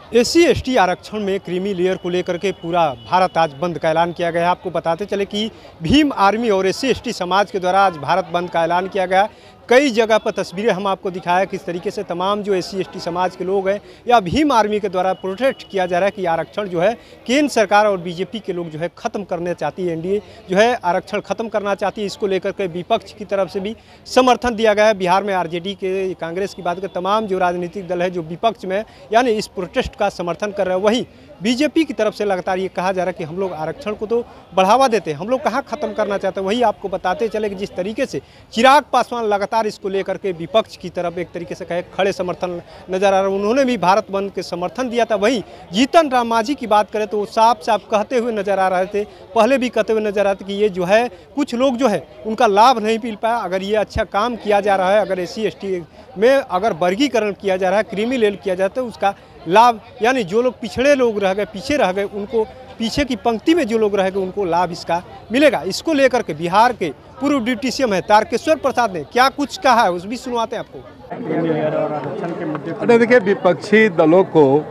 SC/ST आरक्षण में creamy layer को लेकर के पूरा भारत आज बंद का ऐलान किया गया है। आपको बताते चले कि भीम आर्मी और SC/ST समाज के द्वारा आज भारत बंद का ऐलान किया गया। कई जगह पर तस्वीरें हम आपको दिखाया किस तरीके से तमाम जो SC/ST समाज के लोग हैं या भीम आर्मी के द्वारा प्रोटेस्ट किया जा रहा है कि आरक्षण जो है केंद्र सरकार और बीजेपी के लोग जो है ख़त्म करना चाहती है। एनडीए जो है आरक्षण ख़त्म करना चाहती है। इसको लेकर के विपक्ष की तरफ से भी समर्थन दिया गया है। बिहार में आरजेडी के, कांग्रेस की बात करें, तमाम जो राजनीतिक दल है जो विपक्ष में यानी इस प्रोटेस्ट का समर्थन कर रहे हैं। वहीं बीजेपी की तरफ से लगातार ये कहा जा रहा है कि हम लोग आरक्षण को तो बढ़ावा देते हैं, हम लोग कहाँ ख़त्म करना चाहते हैं। वहीं आपको बताते चले कि जिस तरीके से चिराग पासवान लगातार इसको लेकर के विपक्ष की तरफ एक तरीके से कहे खड़े समर्थन नजर आ रहा है। उन्होंने भी भारत बंद के समर्थन दिया था। वहीं जीतन राम मांझी की बात करें तो वो साफ साफ कहते हुए नजर आ रहे थे, पहले भी कहते हुए नजर आ रहे थे कि ये जो है कुछ लोग जो है उनका लाभ नहीं मिल पाया। अगर ये अच्छा काम किया जा रहा है, अगर SC/ST में अगर वर्गीकरण किया जा रहा है, क्रीमी लेयर किया जाता है, उसका लाभ यानी जो लोग पिछड़े लोग रह गए, पीछे रह गए, उनको पीछे की पंक्ति में जो लोग रह गए उनको लाभ इसका मिलेगा। इसको लेकर के बिहार के पूर्व डिप्टी CM है तारकेश्वर प्रसाद ने क्या कुछ कहा है, उस भी सुनवाते हैं आपको। अरे देखिए, विपक्षी दलों को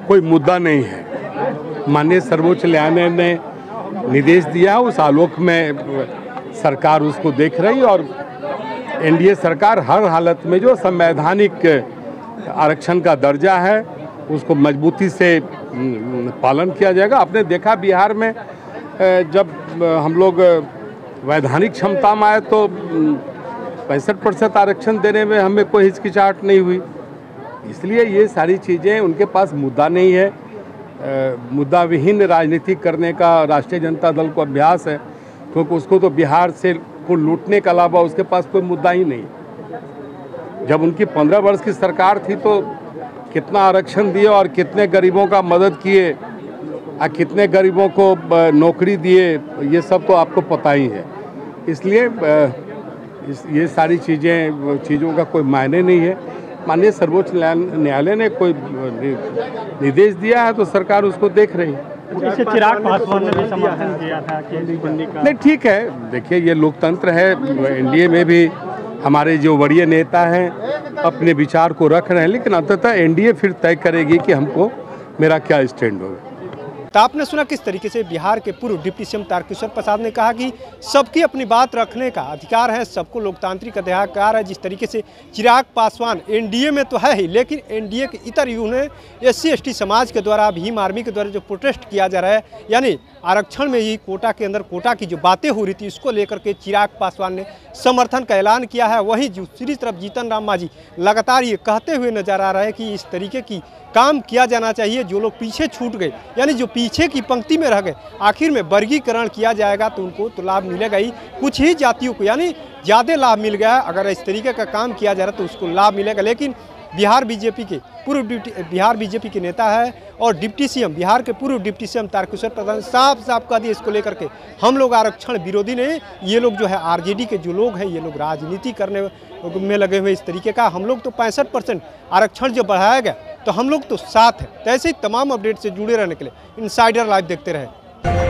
कोई मुद्दा नहीं है। माननीय सर्वोच्च न्यायालय ने निर्देश दिया, उस आलोक में सरकार उसको देख रही और एनडीए सरकार हर हालत में जो संवैधानिक आरक्षण का दर्जा है उसको मजबूती से पालन किया जाएगा। आपने देखा बिहार में जब हम लोग वैधानिक क्षमता में आए तो 65% आरक्षण देने में हमें कोई हिचकिचाहट नहीं हुई। इसलिए ये सारी चीज़ें उनके पास मुद्दा नहीं है। मुद्दा विहीन राजनीति करने का राष्ट्रीय जनता दल को अभ्यास है, क्योंकि उसको तो बिहार से को लूटने के अलावा उसके पास कोई मुद्दा ही नहीं। जब उनकी 15 वर्ष की सरकार थी तो कितना आरक्षण दिए और कितने गरीबों का मदद किए और कितने गरीबों को नौकरी दिए, ये सब तो आपको पता ही है। इसलिए ये सारी चीज़ों का कोई मायने नहीं है। माननीय सर्वोच्च न्यायालय ने कोई निर्देश दिया है तो सरकार उसको देख रही है। चिराग पासवान ने भी समर्थन किया था केंद्रीय बंदी का। नहीं, ठीक है, देखिए ये लोकतंत्र है। एनडीए में भी हमारे जो वरीय नेता हैं अपने विचार को रख रहे हैं, लेकिन अंततः एनडीए फिर तय करेगी कि हमको मेरा क्या स्टैंड होगा। तो आपने सुना किस तरीके से बिहार के पूर्व डिप्टी CM तारकेश्वर प्रसाद ने कहा कि सबकी अपनी बात रखने का अधिकार है, सबको लोकतांत्रिक अधिकार है। जिस तरीके से चिराग पासवान एनडीए में तो है ही, लेकिन एनडीए के इतर यूँ SC/ST समाज के द्वारा, भीम आर्मी के द्वारा जो प्रोटेस्ट किया जा रहा है, यानी आरक्षण में ही कोटा के अंदर कोटा की जो बातें हो रही थी, इसको लेकर के चिराग पासवान ने समर्थन का ऐलान किया है। वहीं दूसरी तरफ जीतन राम मांझी लगातार ये कहते हुए नजर आ रहा है कि इस तरीके की काम किया जाना चाहिए। जो लोग पीछे छूट गए यानी जो पीछे की पंक्ति में रह गए, आखिर में वर्गीकरण किया जाएगा तो उनको तो लाभ मिलेगा ही। कुछ ही जातियों को यानी ज़्यादा लाभ मिल गया है। अगर इस तरीके का काम किया जा रहा है तो उसको लाभ मिलेगा। लेकिन बिहार बीजेपी के नेता है और डिप्टी CM, बिहार के पूर्व डिप्टी CM तारकेश्वर प्रसाद साफ साफ कह दिए इसको लेकर के हम लोग आरक्षण विरोधी नहीं। ये लोग जो है आरजेडी के जो लोग हैं, ये लोग राजनीति करने में लगे हुए इस तरीके का। हम लोग तो 65% आरक्षण जो बढ़ाया गया तो हम लोग तो साथ हैं। तो ऐसे ही तमाम अपडेट से जुड़े रहने के लिए इनसाइडर लाइव देखते रहे।